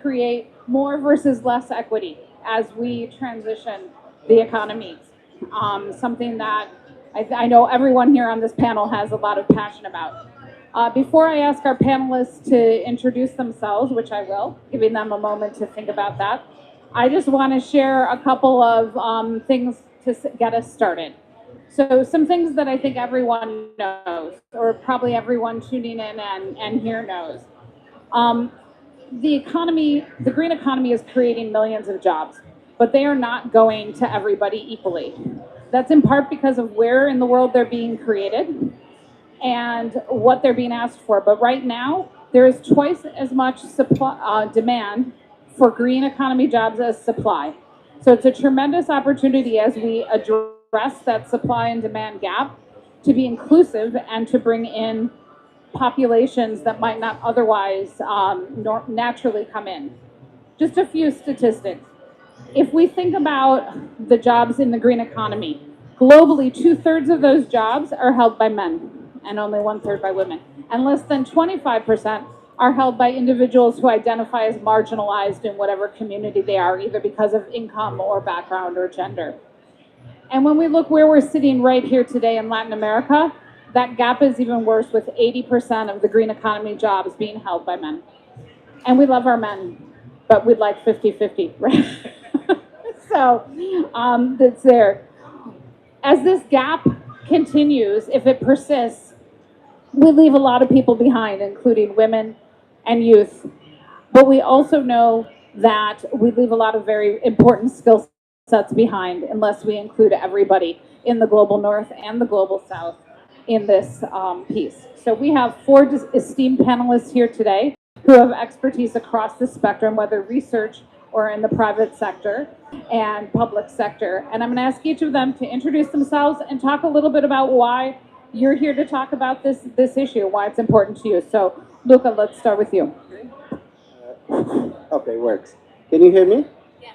create more versus less equity as we transition the economy. Something that I know everyone here on this panel has a lot of passion about. Before I ask our panelists to introduce themselves, which I will, giving them a moment to think about that, I just want to share a couple of things to get us started. So some things that I think everyone knows, or probably everyone tuning in and here knows. Um, the economy, the green economy is creating millions of jobs, but they are not going to everybody equally. That's in part because of where in the world they're being created and what they're being asked for. But right now, there is twice as much demand for green economy jobs as supply. So it's a tremendous opportunity as we address that supply and demand gap to be inclusive and to bring in populations that might not otherwise naturally come in. Just a few statistics. If we think about the jobs in the green economy, globally, 2/3 of those jobs are held by men and only 1/3 by women. And less than 25% are held by individuals who identify as marginalized in whatever community they are, either because of income or background or gender. And when we look where we're sitting right here today in Latin America, that gap is even worse, with 80% of the green economy jobs being held by men. And we love our men, but we'd like 50-50, right? So that's there. As this gap continues, if it persists, we leave a lot of people behind, including women and youth. But we also know that we leave a lot of very important skill sets behind unless we include everybody in the global north and the global south in this piece. So we have four esteemed panelists here today who have expertise across the spectrum, whether research or in the private sector and public sector. And I'm going to ask each of them to introduce themselves and talk a little bit about why you're here to talk about this issue, why it's important to you. So, Luca, let's start with you. Okay, works. Can you hear me? Yeah.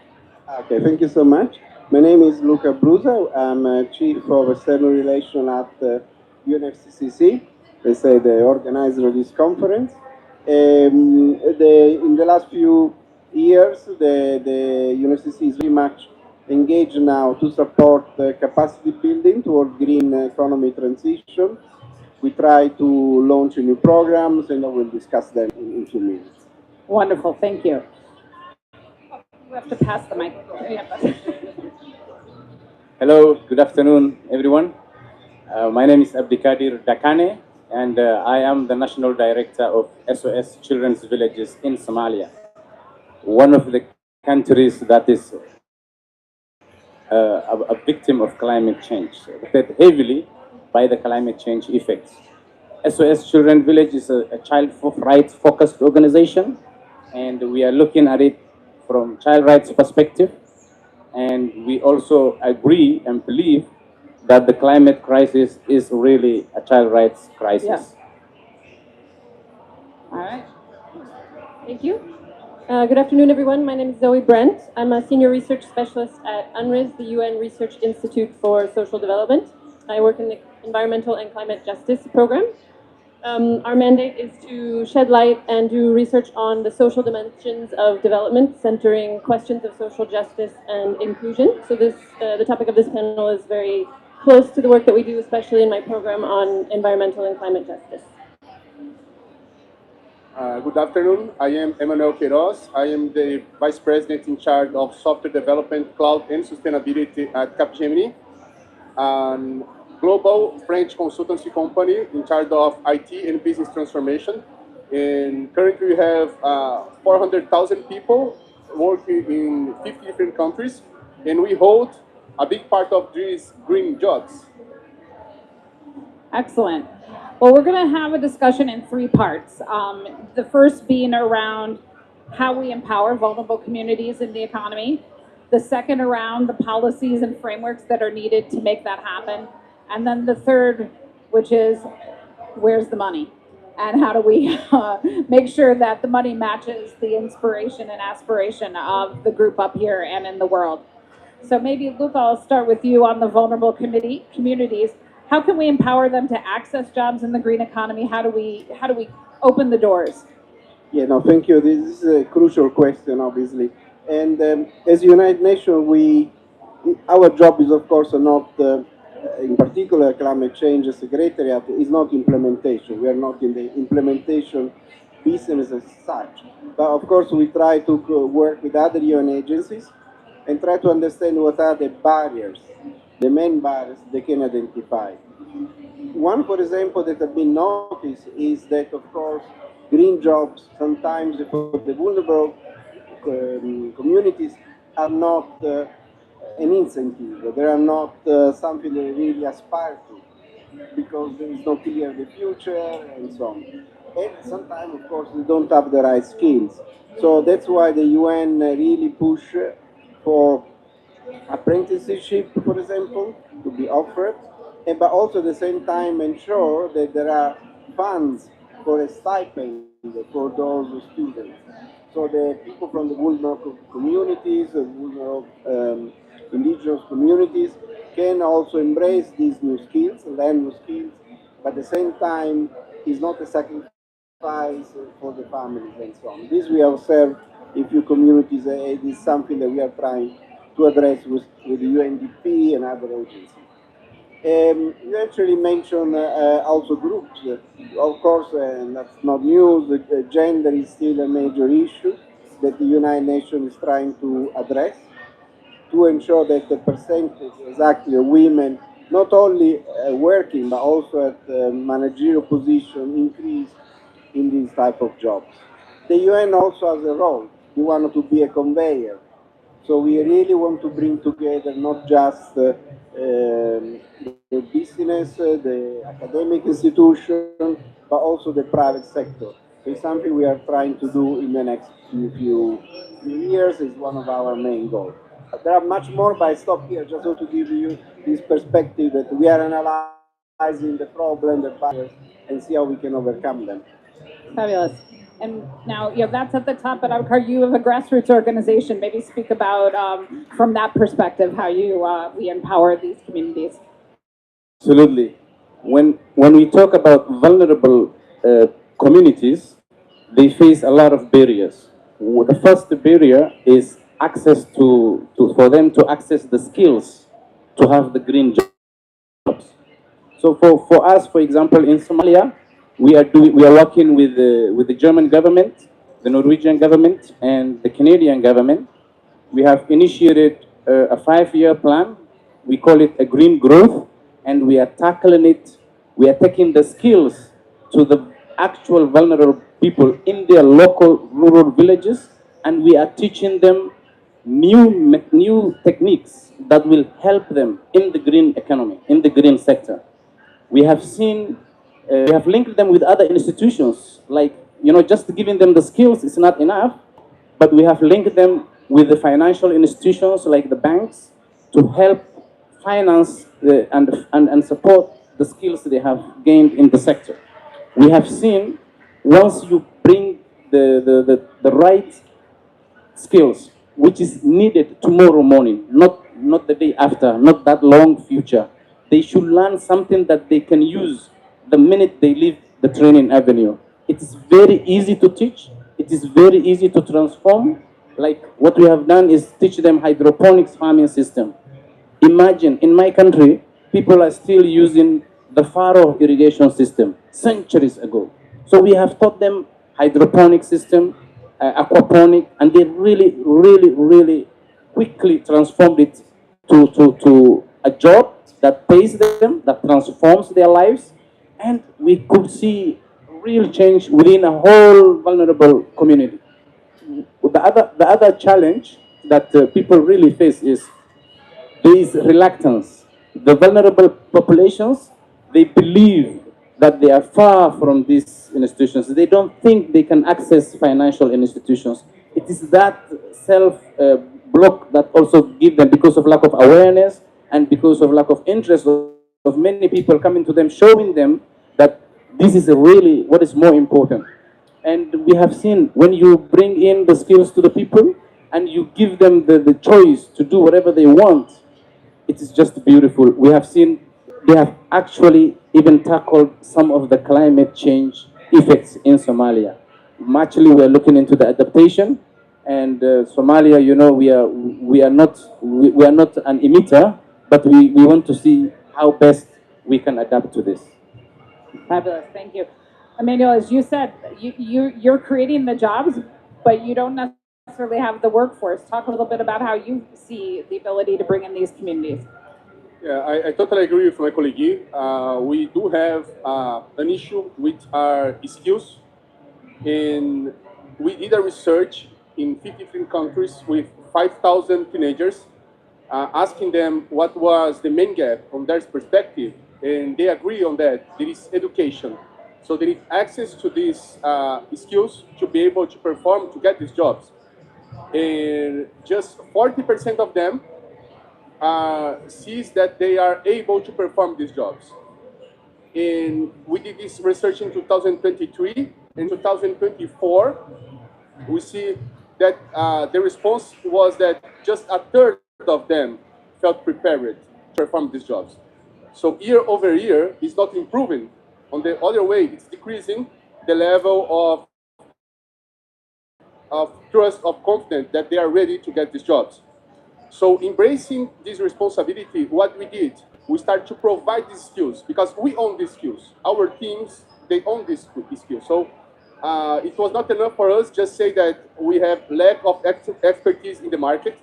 Okay, thank you so much. My name is Luca Brusa. I'm Chief of External Relations at UNFCCC. They say the organizer of this conference. In the last few years, the UNFCCC is very much engaged now to support capacity building toward green economy transition. We try to launch new programs, and I will discuss them in a few minutes. Wonderful, thank you. You have to pass the mic. Hello, good afternoon, everyone. My name is Abdikadir Dakane, and I am the National Director of SOS Children's Villages in Somalia, one of the countries that is a victim of climate change, affected heavily by the climate change effects. SOS Children Village is a child rights focused organization, and we are looking at it from child rights perspective. And we also agree and believe that the climate crisis is really a child rights crisis. Yeah. All right. Thank you. Good afternoon, everyone. My name is Zoe Brent. I'm a senior research specialist at UNRIS, the UN Research Institute for Social Development. I work in the Environmental and Climate Justice program. Our mandate is to shed light and do research on the social dimensions of development, centering questions of social justice and inclusion. So the topic of this panel is very close to the work that we do, especially in my program on environmental and climate justice. Good afternoon. I am Emmanuel Queiroz. I am the Vice President in charge of Software Development, Cloud, and Sustainability at Capgemini, a global French consultancy company in charge of IT and business transformation. And currently we have 400,000 people working in 50 different countries, and we hold a big part of these green jobs. Excellent. Well, we're going to have a discussion in three parts. The first being around how we empower vulnerable communities in the economy. The second around the policies and frameworks that are needed to make that happen. And then the third, which is where's the money? And how do we make sure that the money matches the inspiration and aspiration of the group up here and in the world? So maybe, Luca, I'll start with you on the vulnerable communities. How can we empower them to access jobs in the green economy? How do we open the doors? Yeah, no, thank you. This is a crucial question, obviously. And as United Nations, our job is, of course, not, in particular, climate change secretariat, is not implementation. We are not in the implementation business as such. But of course, we try to work with other UN agencies and try to understand what are the barriers, the main barriers they can identify. One, for example, that have been noticed is that, of course, green jobs sometimes for the vulnerable communities are not an incentive. They are not something they really aspire to because there is no clear the future and so on. And sometimes, of course, they don't have the right skills. So that's why the UN really push for apprenticeship, for example, to be offered, but also at the same time ensure that there are funds for a stipend for those students. So the people from the vulnerable communities, vulnerable indigenous communities, can also embrace these new skills, learn new skills, but at the same time, is not a sacrifice for the families and so on. This we observe in few communities. It is something that we are trying to address with the UNDP and other agencies. You actually mentioned also groups. Of course, and that's not news, gender is still a major issue that the United Nations is trying to address to ensure that the percentage exactly of women not only working but also at managerial position increase in these type of jobs. The UN also has a role. We want to be a conveyor. So we really want to bring together not just the business, the academic institution, but also the private sector. So it's something we are trying to do in the next few years. Is one of our main goals. There are much more, but I stop here just to give you this perspective that we are analyzing the problem, the barriers, and see how we can overcome them. Fabulous. And now, that's at the top, but you have a grassroots organization. Maybe speak about, from that perspective, how we empower these communities. Absolutely. When we talk about vulnerable communities, they face a lot of barriers. The first barrier is access for them to access the skills to have the green jobs. So for us, for example, in Somalia, we are working with the German government, the Norwegian government, and the Canadian government. We have initiated a 5-year plan. We call it a green growth, and we are tackling it. We are taking the skills to the actual vulnerable people in their local rural villages, and we are teaching them new techniques that will help them in the green economy, in the green sector. We have seen, we have linked them with other institutions, like, just giving them the skills is not enough, but we have linked them with the financial institutions like the banks to help finance and support the skills they have gained in the sector. We have seen, once you bring the right skills, which is needed tomorrow morning, not the day after, not that long future. They should learn something that they can use the minute they leave the training avenue. It is very easy to teach. It is very easy to transform. Like what we have done is teach them hydroponics farming system. Imagine in my country, people are still using the furrow irrigation system centuries ago. So we have taught them hydroponic system, aquaponic, and they really quickly transformed it to a job that pays them, that transforms their lives, and we could see real change within a whole vulnerable community. The other challenge that people really face is there is reluctance. The vulnerable populations, they believe that they are far from these institutions. They don't think they can access financial institutions. It is that self block that also give them, because of lack of awareness and because of lack of interest of many people coming to them, showing them that this is really what is more important. And we have seen, when you bring in the skills to the people and you give them the choice to do whatever they want, it is just beautiful. We have seen they have actually even tackled some of the climate change effects in Somalia. muchly we are looking into the adaptation. And Somalia, you know, we are not an emitter, but we want to see how best we can adapt to this. Fabulous, thank you. Emmanuel, as you said, you're creating the jobs, but you don't necessarily have the workforce. Talk a little bit about how you see the ability to bring in these communities. Yeah, I totally agree with my colleague. We do have an issue with our skills. And we did a research in 53 countries with 5,000 teenagers, asking them what was the main gap from their perspective. And they agree on that. There is education. So they need access to these skills to be able to perform, to get these jobs. And just 40% of them sees that they are able to perform these jobs. And we did this research in 2023. In 2024, we see that the response was that just a third of them felt prepared to perform these jobs. So year over year, it's not improving. On the other way, it's decreasing the level of trust, of confidence that they are ready to get these jobs. So embracing this responsibility, what we did, we started to provide these skills because we own these skills. Our teams, they own these skills. So it was not enough for us just say that we have lack of expertise in the market,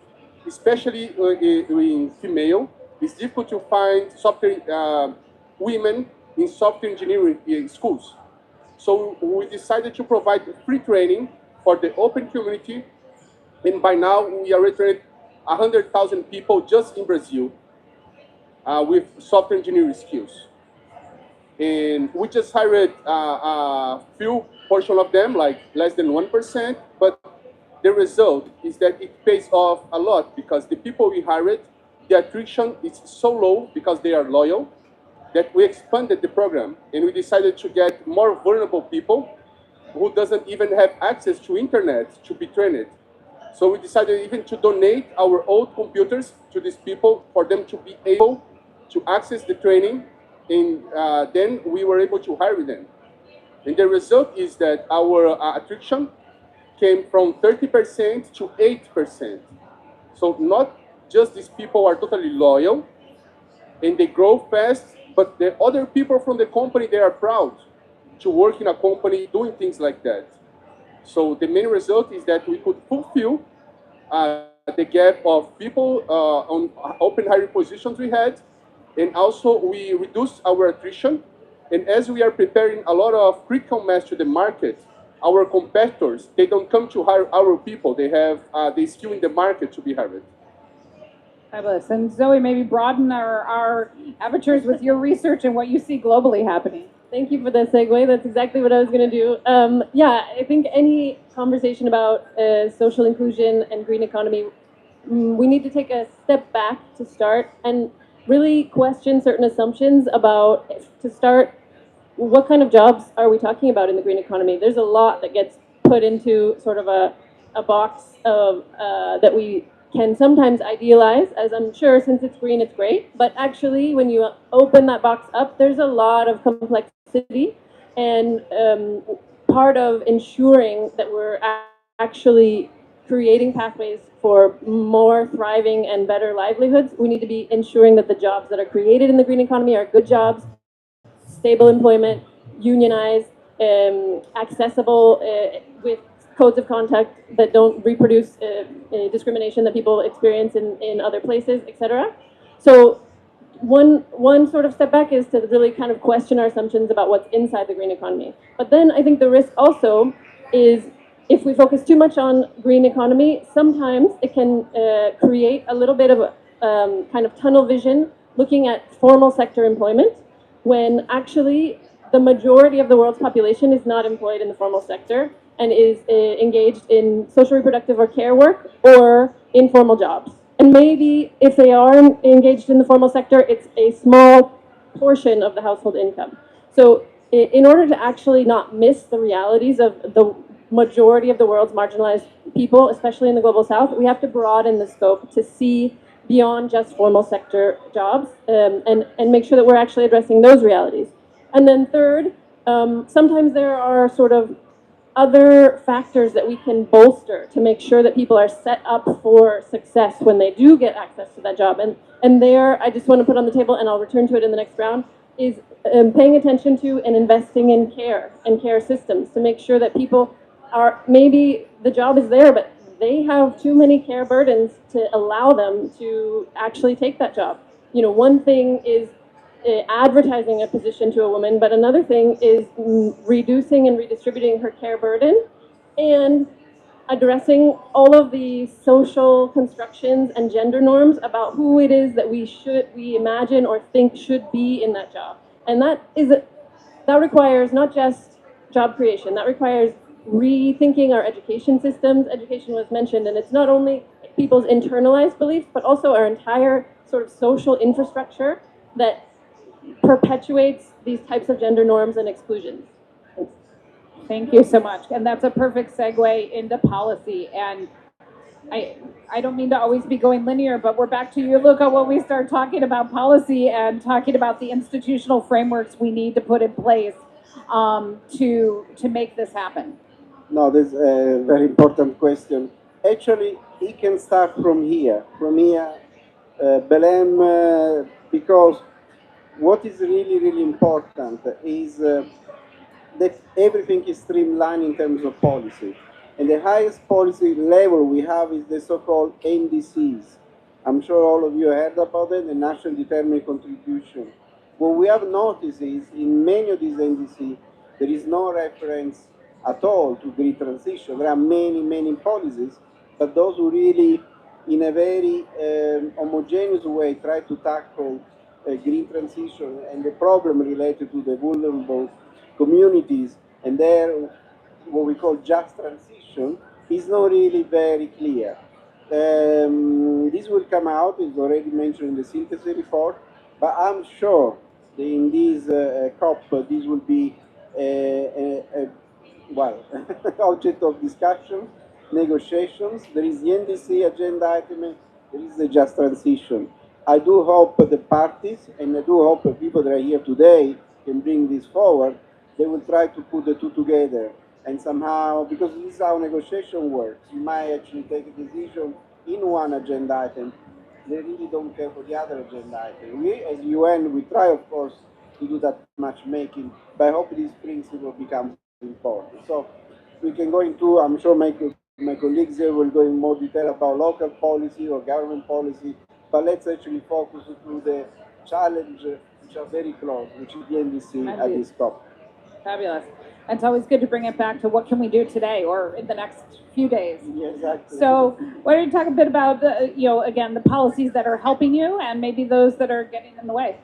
especially in female. It's difficult to find software women in software engineering schools. So we decided to provide free training for the open community, and by now we already trained 100,000 people just in Brazil with software engineering skills. And we just hired a few portion of them, like less than 1%, but the result is that it pays off a lot because the people we hired, the attrition is so low because they are loyal that we expanded the program and we decided to get more vulnerable people who doesn't even have access to internet to be trained. So we decided even to donate our old computers to these people for them to be able to access the training, and then we were able to hire them. And the result is that our attrition came from 30% to 8%. So not just these people are totally loyal and they grow fast, but the other people from the company, they are proud to work in a company doing things like that. So the main result is that we could fulfill the gap of people on open hiring positions we had, and also we reduced our attrition. And as we are preparing a lot of critical mass to the market, our competitors, they don't come to hire our people. They have the skill in the market to be hired. Fabulous. And Zoe, maybe broaden our apertures with your research and what you see globally happening. Thank you for the segue. That's exactly what I was going to do. Yeah, I think any conversation about social inclusion and green economy, we need to take a step back to start and really question certain assumptions about, to start, what kind of jobs are we talking about in the green economy? There's a lot that gets put into sort of a box of that we can sometimes idealize, as I'm sure since it's green, it's great. But actually, when you open that box up, there's a lot of complexity. And part of ensuring that we're actually creating pathways for more thriving and better livelihoods, we need to be ensuring that the jobs that are created in the green economy are good jobs, stable employment, unionized, accessible with codes of conduct that don't reproduce discrimination that people experience in other places, etc. So one sort of step back is to really kind of question our assumptions about what's inside the green economy. But then I think the risk also is if we focus too much on green economy, sometimes it can create a little bit of a kind of tunnel vision looking at formal sector employment, when actually the majority of the world's population is not employed in the formal sector and is engaged in social reproductive or care work or informal jobs. And maybe if they are engaged in the formal sector, it's a small portion of the household income. So in order to actually not miss the realities of the majority of the world's marginalized people, especially in the global south, we have to broaden the scope to see beyond just formal sector jobs and make sure that we're actually addressing those realities. And then third, sometimes there are sort of other factors that we can bolster to make sure that people are set up for success when they do get access to that job. And there, I just want to put on the table, and I'll return to it in the next round, is paying attention to and investing in care and care systems to make sure that people are, maybe the job is there, but they have too many care burdens to allow them to actually take that job. You know, one thing is advertising a position to a woman, but another thing is reducing and redistributing her care burden and addressing all of the social constructions and gender norms about who it is that we imagine or think should be in that job. And that requires not just job creation, that requires rethinking our education systems. Education was mentioned, and it's not only people's internalized beliefs, but also our entire sort of social infrastructure that perpetuates these types of gender norms and exclusions. Thank you so much. And that's a perfect segue into policy. And I don't mean to always be going linear, but we're back to you, Luca, when we start talking about policy and talking about the institutional frameworks we need to put in place to make this happen. No, this is a very important question. Actually, it can start from here, Belém, because what is really, really important is that everything is streamlined in terms of policy. And the highest policy level we have is the so-called NDCs. I'm sure all of you heard about it, the National Determined Contribution. What we have noticed is in many of these NDCs, there is no reference at all to green transition. There are many, many policies, but those who really, in a very homogeneous way, try to tackle green transition and the problem related to the vulnerable communities and their what we call just transition is not really very clear. This will come out, it's already mentioned in the synthesis report, but I'm sure that in this COP this will be well, object of discussion, negotiations. There is the NDC agenda item, there is the just transition. I do hope the parties, and I do hope the people that are here today can bring this forward, they will try to put the two together. And somehow, because this is how negotiation works, you might actually take a decision in one agenda item. They really don't care for the other agenda item. We, as UN, we try, of course, to do that matchmaking, but I hope this principle becomes important. So we can go into, I'm sure my colleagues here will go in more detail about local policy or government policy, but let's actually focus on the challenge which are very close, which is the NDC at this COP. Fabulous. It's always good to bring it back to what can we do today or in the next few days. Yeah, exactly. So why don't you talk a bit about, again, the policies that are helping you and maybe those that are getting in the way?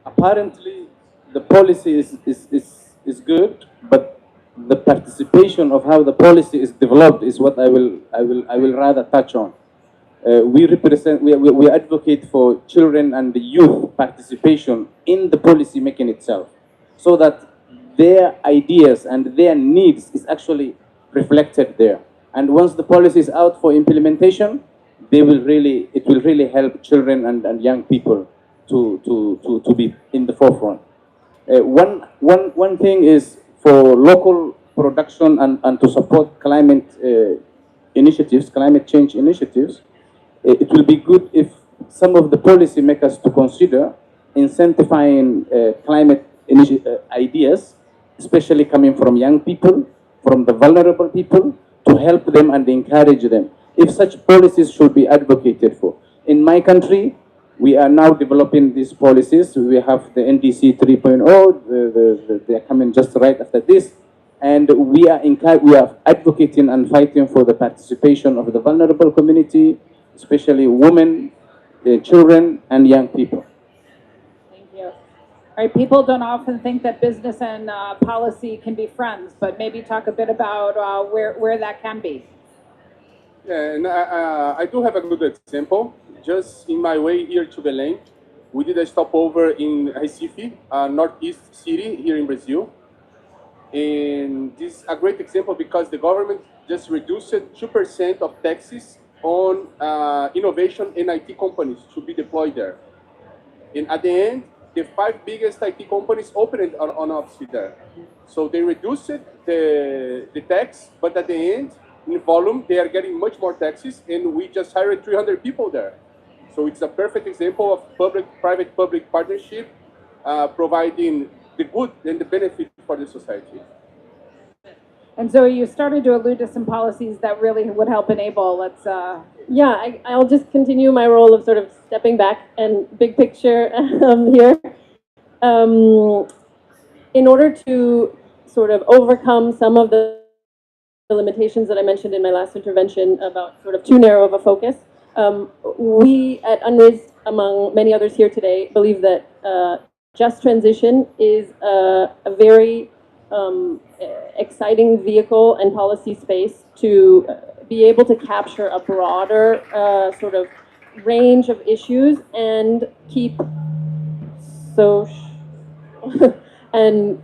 Apparently, the policy is good, but the participation of how the policy is developed is what I will rather touch on. We advocate for children and the youth participation in the policy making itself, so that their ideas and their needs is actually reflected there. And once the policy is out for implementation, it will really help children and young people to be in the forefront. One thing is for local production and to support climate change initiatives. It will be good if some of the policymakers to consider incentivizing climate ideas, especially coming from young people, from the vulnerable people, to help them and encourage them. If such policies should be advocated for. In my country, we are now developing these policies. We have the NDC 3.0, they are coming just right after this. And we are advocating and fighting for the participation of the vulnerable community, especially women, children, and young people. Thank you. All right, people don't often think that business and policy can be friends, but maybe talk a bit about where that can be. Yeah, and I do have a good example. Just in my way here to Belém, we did a stopover in Recife, northeast city here in Brazil. And this is a great example because the government just reduced 2% of taxes on innovation and IT companies to be deployed there. And at the end, the 5 biggest IT companies opened on office there. So they reduced the tax, but at the end, in volume, they are getting much more taxes, and we just hired 300 people there. So it's a perfect example of private-public partnership, providing the good and the benefit for the society. And so you started to allude to some policies that really would help enable. Let's. Yeah, I'll just continue my role of sort of stepping back and big picture here. In order to sort of overcome some of the limitations that I mentioned in my last intervention about sort of too narrow of a focus, we at UNRIS, among many others here today, believe that just transition is a very exciting vehicle and policy space to be able to capture a broader sort of range of issues and keep and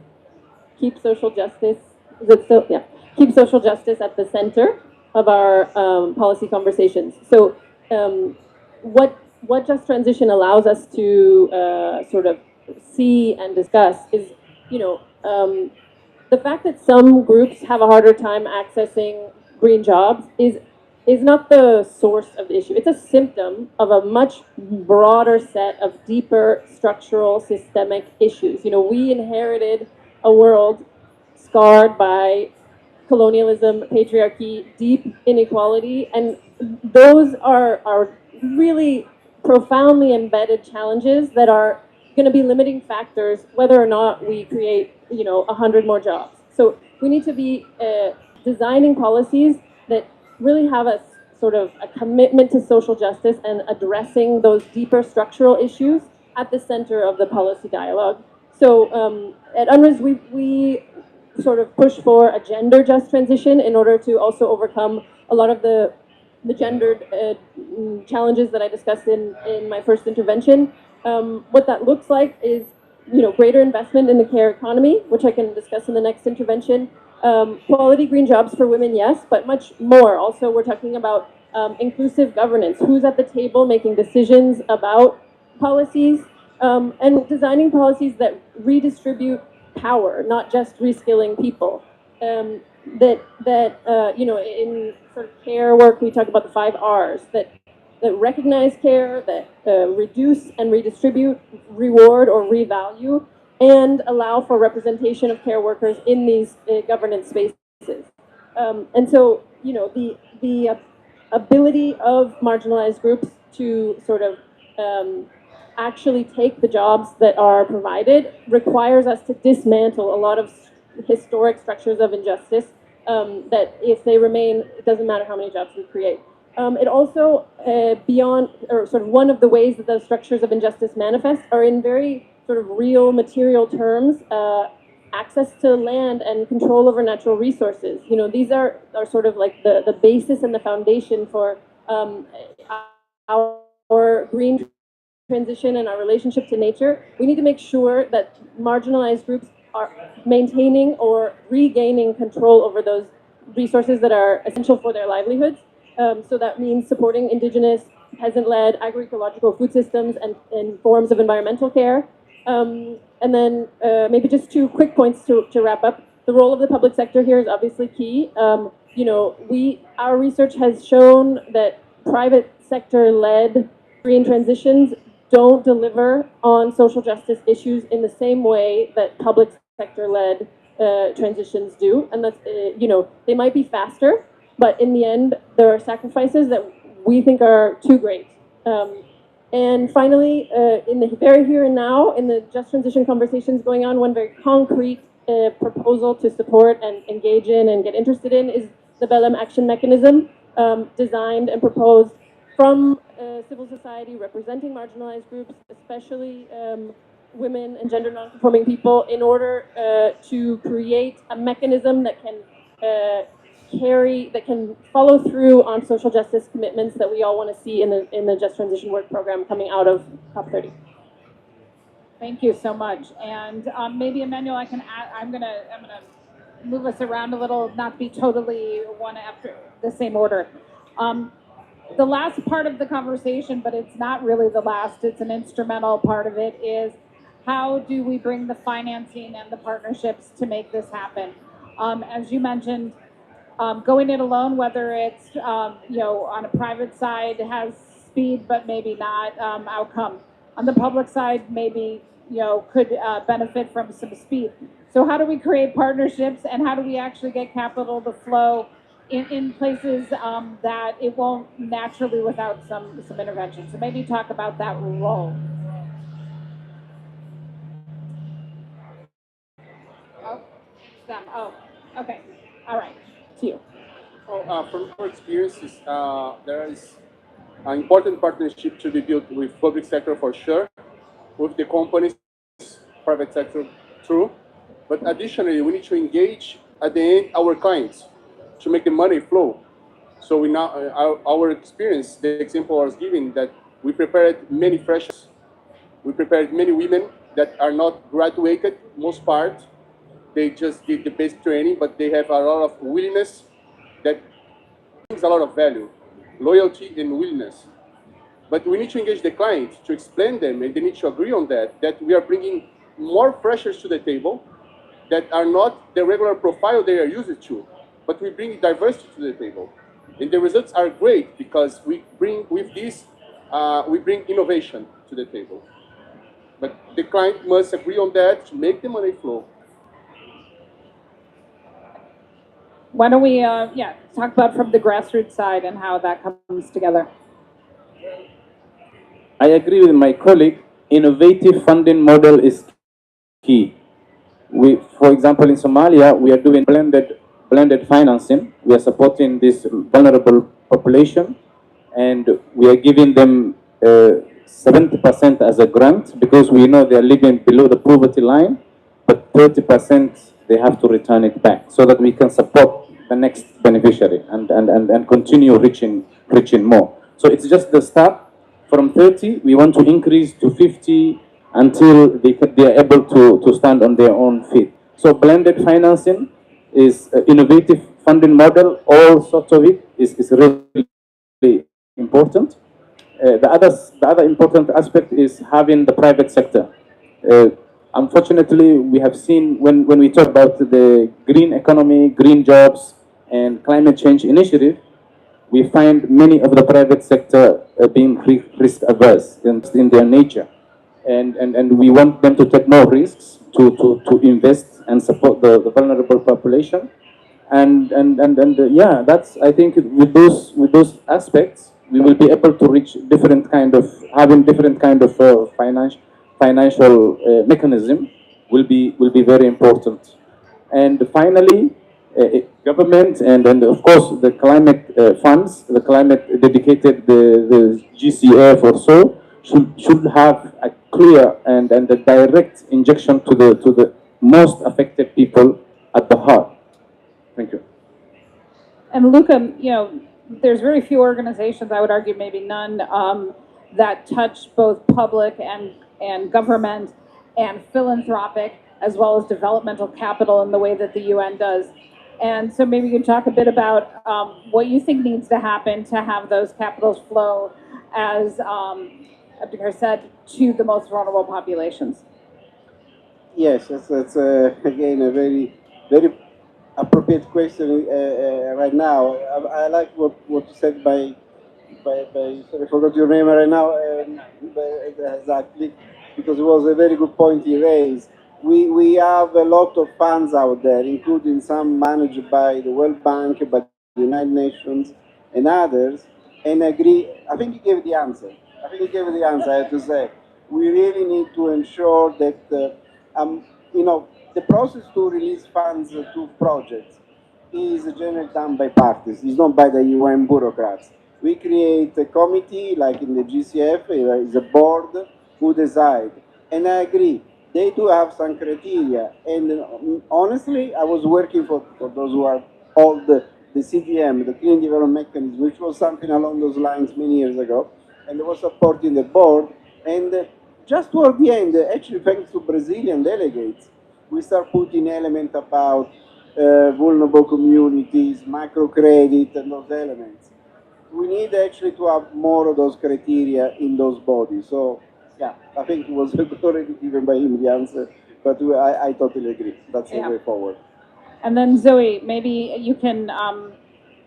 keep social justice. Is it still? Yeah, keep social justice at the center of our policy conversations. So, what just transition allows us to sort of see and discuss is, you know, the fact that some groups have a harder time accessing green jobs is not the source of the issue. It's a symptom of a much broader set of deeper structural systemic issues. You know, we inherited a world scarred by colonialism, patriarchy, deep inequality, and those are really profoundly embedded challenges that are going to be limiting factors whether or not we create, you know, 100 more jobs. So we need to be designing policies that really have a sort of a commitment to social justice and addressing those deeper structural issues at the center of the policy dialogue. So at UNRWA, we sort of push for a gender just transition in order to also overcome a lot of the gendered challenges that I discussed in my first intervention. What that looks like is, you know, greater investment in the care economy, which I can discuss in the next intervention. Quality green jobs for women, yes, but much more. Also, we're talking about inclusive governance. Who's at the table making decisions about policies, and designing policies that redistribute power, not just reskilling people. You know, in sort of care work, we talk about the 5 R's that recognize care, that reduce and redistribute, reward or revalue, and allow for representation of care workers in these governance spaces. And so, you know, the ability of marginalized groups to sort of actually take the jobs that are provided requires us to dismantle a lot of historic structures of injustice that if they remain, it doesn't matter how many jobs we create. It also, beyond, or sort of one of the ways that those structures of injustice manifest are in very sort of real material terms, access to land and control over natural resources. You know, these are sort of like the basis and the foundation for our green transition and our relationship to nature. We need to make sure that marginalized groups are maintaining or regaining control over those resources that are essential for their livelihoods. So that means supporting indigenous, peasant-led, agroecological food systems and forms of environmental care. And then maybe just 2 quick points to wrap up. The role of the public sector here is obviously key. You know, our research has shown that private sector-led green transitions don't deliver on social justice issues in the same way that public sector-led transitions do. And that's, you know, they might be faster, but in the end, there are sacrifices that we think are too great. And finally, in the very here and now, in the just transition conversations going on, one very concrete proposal to support and engage in and get interested in is the Belém Action Mechanism, designed and proposed from civil society representing marginalized groups, especially women and gender nonconforming people, in order to create a mechanism that can that can follow through on social justice commitments that we all want to see in the Just Transition Work Program coming out of COP30. Thank you so much. And maybe Emmanuel, I can add, I'm gonna move us around a little, not be totally one after the same order. The last part of the conversation, but it's not really the last, it's an instrumental part of it, is how do we bring the financing and the partnerships to make this happen? As you mentioned, going it alone, whether it's on a private side has speed but maybe not outcome. On the public side, maybe could benefit from some speed. So how do we create partnerships and how do we actually get capital to flow in places that it won't naturally without some intervention? So maybe talk about that role. Oh, them. Oh, okay. All right. To you. Well, from our experiences, there is an important partnership to be built with public sector for sure, with the companies, private sector too. But additionally, we need to engage at the end our clients to make the money flow. So we now, our experience, the example I was giving, that we prepared many freshers, we prepared many women that are not graduated, most part. They just did the basic training, but they have a lot of willingness that brings a lot of value, loyalty and willingness. But we need to engage the client to explain them, and they need to agree on that we are bringing more freshers to the table that are not the regular profile they are used to, but we bring diversity to the table. And the results are great because we bring, with this, we bring innovation to the table. But the client must agree on that to make the money flow. Why don't we, talk about from the grassroots side and how that comes together? I agree with my colleague. Innovative funding model is key. For example, in Somalia, we are doing blended financing. We are supporting this vulnerable population, and we are giving them 70% as a grant because we know they are living below the poverty line, but 30% they have to return it back so that we can support the next beneficiary and continue reaching more. So it's just the start. From 30, we want to increase to 50 until they are able to stand on their own feet. So blended financing is an innovative funding model. All sorts of it is really important. The other important aspect is having the private sector. Uh, Unfortunately, we have seen when we talk about the green economy, green jobs, and climate change initiative, we find many of the private sector being risk averse in their nature. And we want them to take more risks to invest and support the vulnerable population. Yeah, that's, I think, with those aspects, we will be able to reach different kind of, having different kind of financial mechanism will be very important. And finally, government and of course the climate funds, the climate dedicated, the GCF or so, should have a clear and a direct injection to the most affected people at the heart. Thank you. And Luca, there's very few organizations, I would argue maybe none, that touch both public and government and philanthropic as well as developmental capital in the way that the UN does. And so maybe you can talk a bit about what you think needs to happen to have those capitals flow, as Abdikar said, to the most vulnerable populations. Yes, that's again a very appropriate question right now. I like what you said sorry, I forgot your name right now, exactly, because it was a very good point he raised. We have a lot of funds out there, including some managed by the World Bank, by the United Nations, and others, and agree. I think he gave the answer. I have to say. We really need to ensure that, the process to release funds to projects is generally done by parties. It's not by the UN bureaucrats. We create a committee, like in the GCF, is a board who decide. And I agree, they do have some criteria. And honestly, I was working for those who are all the CDM, the Clean Development Mechanism, which was something along those lines many years ago. And I was supporting the board. And just toward the end, actually thanks to Brazilian delegates, we start putting elements about vulnerable communities, microcredit, and those elements. We need actually to have more of those criteria in those bodies. So Yeah, I think it was already given by him the answer, but I totally agree. That's the Yeah. way forward. And then Zoe, maybe you can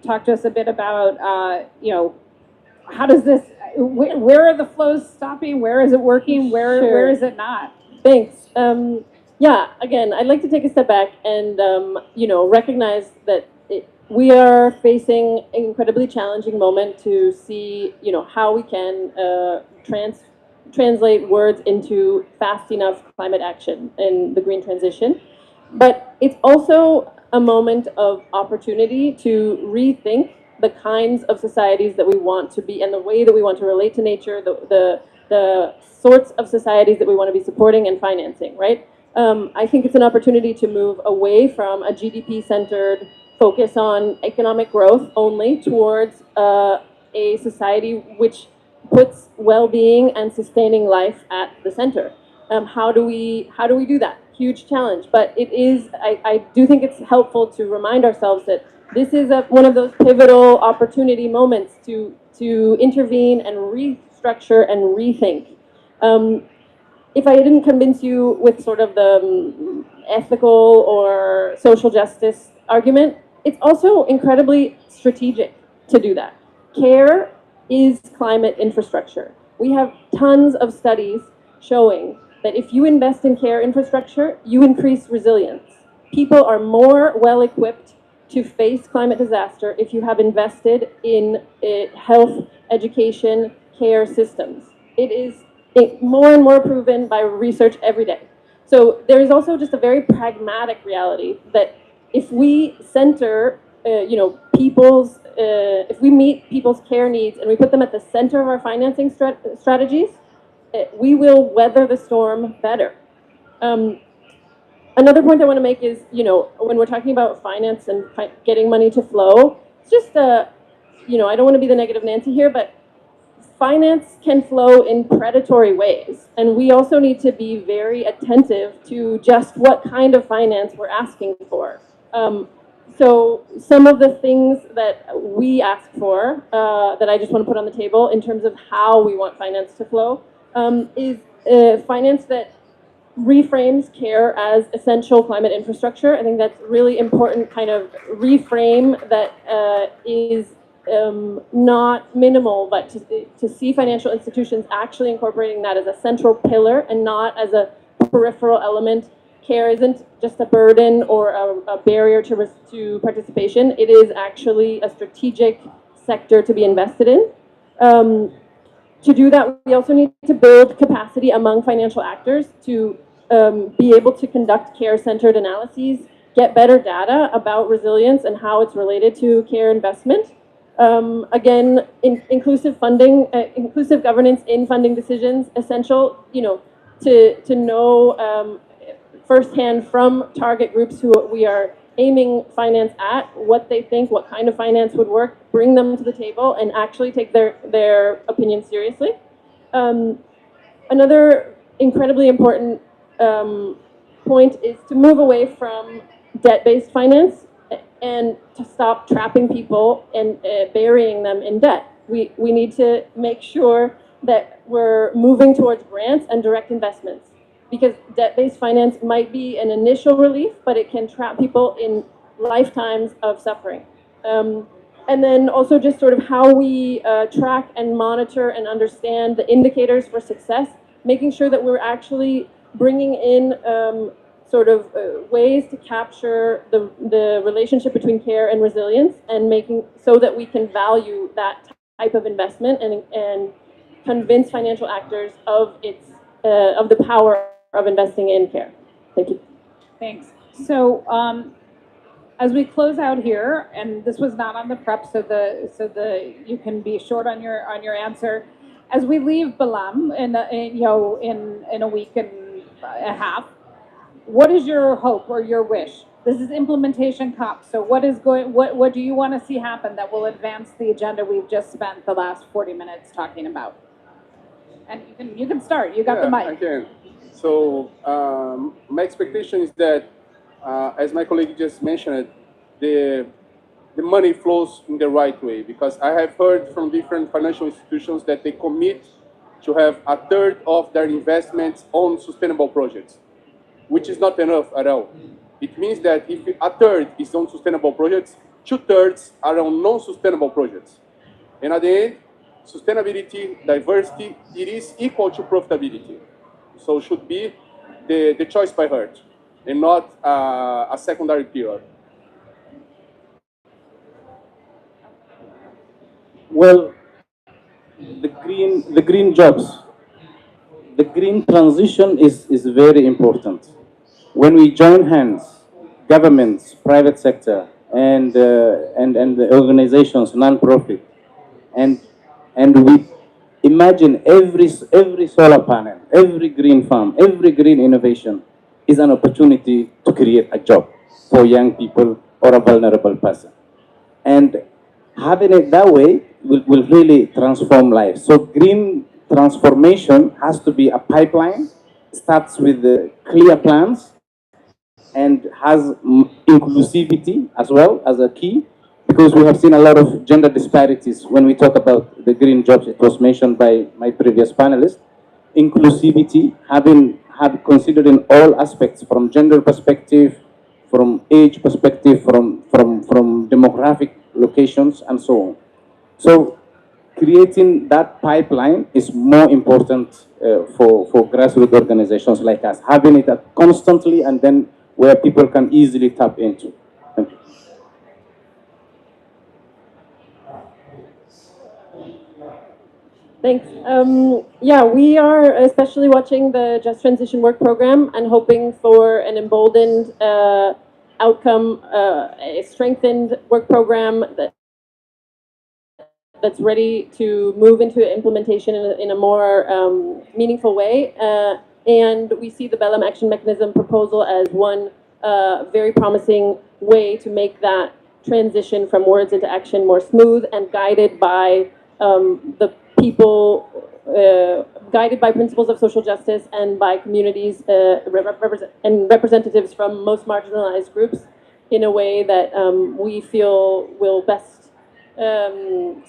talk to us a bit about, how does this, where are the flows stopping? Where is it working? Where Sure. is it not? Thanks. Yeah, again, I'd like to take a step back and, recognize that we are facing an incredibly challenging moment to see, how we can translate words into fast enough climate action in the green transition. But it's also a moment of opportunity to rethink the kinds of societies that we want to be and the way that we want to relate to nature, the sorts of societies that we want to be supporting and financing, right? I think it's an opportunity to move away from a GDP-centered focus on economic growth only towards a society which puts well-being and sustaining life at the center. How do we do that? Huge challenge, but it is. I do think it's helpful to remind ourselves that this is one of those pivotal opportunity moments to intervene and restructure and rethink. If I didn't convince you with sort of the ethical or social justice argument, it's also incredibly strategic to do that. Care is climate infrastructure. We have tons of studies showing that if you invest in care infrastructure, you increase resilience. People are more well equipped to face climate disaster if you have invested in health, education, care systems. It is more and more proven by research every day. So there is also just a very pragmatic reality that if we center, if we meet people's care needs and we put them at the center of our financing strategies, we will weather the storm better. Another point I want to make is, when we're talking about finance and getting money to flow, it's just I don't want to be the negative Nancy here, but finance can flow in predatory ways. And we also need to be very attentive to just what kind of finance we're asking for. So some of the things that we ask for, that I just want to put on the table in terms of how we want finance to flow, is finance that reframes care as essential climate infrastructure. I think that's really important kind of reframe that is not minimal, but to see financial institutions actually incorporating that as a central pillar and not as a peripheral element. Care isn't just a burden or a barrier to participation. It is actually a strategic sector to be invested in. To do that, we also need to build capacity among financial actors to be able to conduct care-centered analyses, get better data about resilience and how it's related to care investment. Again, inclusive funding, inclusive governance in funding decisions, essential, to know firsthand from target groups who we are aiming finance at, what they think, what kind of finance would work, bring them to the table, and actually take their opinion seriously. Another incredibly important point is to move away from debt-based finance and to stop trapping people and burying them in debt. We need to make sure that we're moving towards grants and direct investments, because debt-based finance might be an initial relief, but it can trap people in lifetimes of suffering. And then also just sort of how we track and monitor and understand the indicators for success, making sure that we're actually bringing in ways to capture the relationship between care and resilience, and making so that we can value that type of investment and convince financial actors of the power of investing in care. Thank you. Thanks. So as we close out here, and this was not on the prep, so you can be short on your answer. As we leave Balam in a week and a half, what is your hope or your wish? This is implementation COP. So what do you want to see happen that will advance the agenda we've just spent the last 40 minutes talking about? And you can start. You got the mic. I can. So my expectation is that, as my colleague just mentioned, the money flows in the right way, because I have heard from different financial institutions that they commit to have a third of their investments on sustainable projects, which is not enough at all. It means that if a third is on sustainable projects, two-thirds are on non-sustainable projects. And at the end, sustainability, diversity, it is equal to profitability. So it should be the choice by heart and not a secondary pillar. Well, the green jobs, the green transition is very important. When we join hands, governments, private sector, and the organizations, non-profit, and we imagine every solar panel, every green farm, every green innovation is an opportunity to create a job for young people or a vulnerable person. And having it that way will really transform lives. So green transformation has to be a pipeline, starts with the clear plans, and has inclusivity as well as a key, because we have seen a lot of gender disparities when we talk about the green jobs. It was mentioned by my previous panelist. Inclusivity, have considering all aspects from gender perspective, from age perspective, from demographic locations, and so on. So creating that pipeline is more important for grassroots organizations like us, having it constantly and then where people can easily tap into. Thank you. Thanks. Yeah, we are especially watching the Just Transition Work Program and hoping for an emboldened outcome, a strengthened work program that's ready to move into implementation in a more meaningful way. And we see the Bellum Action Mechanism proposal as one very promising way to make that transition from words into action more smooth and guided by the people, guided by principles of social justice and by communities and representatives from most marginalized groups in a way that we feel will best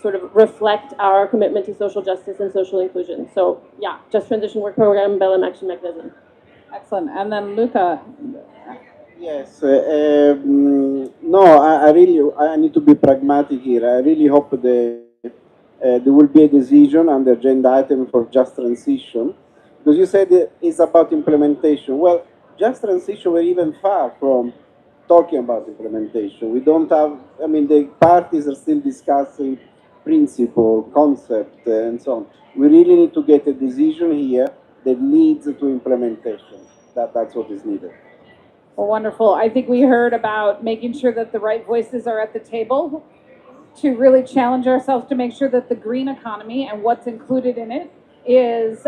sort of reflect our commitment to social justice and social inclusion. So yeah, Just Transition Work Program, Bellum Action Mechanism. Excellent. And then Luca. Yes, no, I need to be pragmatic here. I really hope there will be a decision on the agenda item for just transition, because you said it's about implementation. Well, just transition, we're even far from talking about implementation. We don't have, I mean, the parties are still discussing principle, concept, and so on. We really need to get a decision here that leads to implementation. That's what is needed. Well, wonderful. I think we heard about making sure that the right voices are at the table to really challenge ourselves to make sure that the green economy and what's included in it is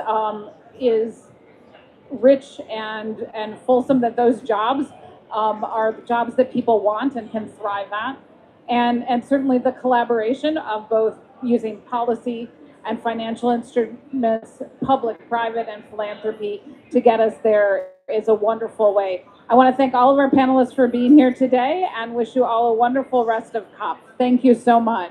rich and fulsome, that those jobs are the jobs that people want and can thrive at. And certainly the collaboration of both using policy and financial instruments, public, private, and philanthropy to get us there is a wonderful way. I want to thank all of our panelists for being here today and wish you all a wonderful rest of COP. Thank you so much.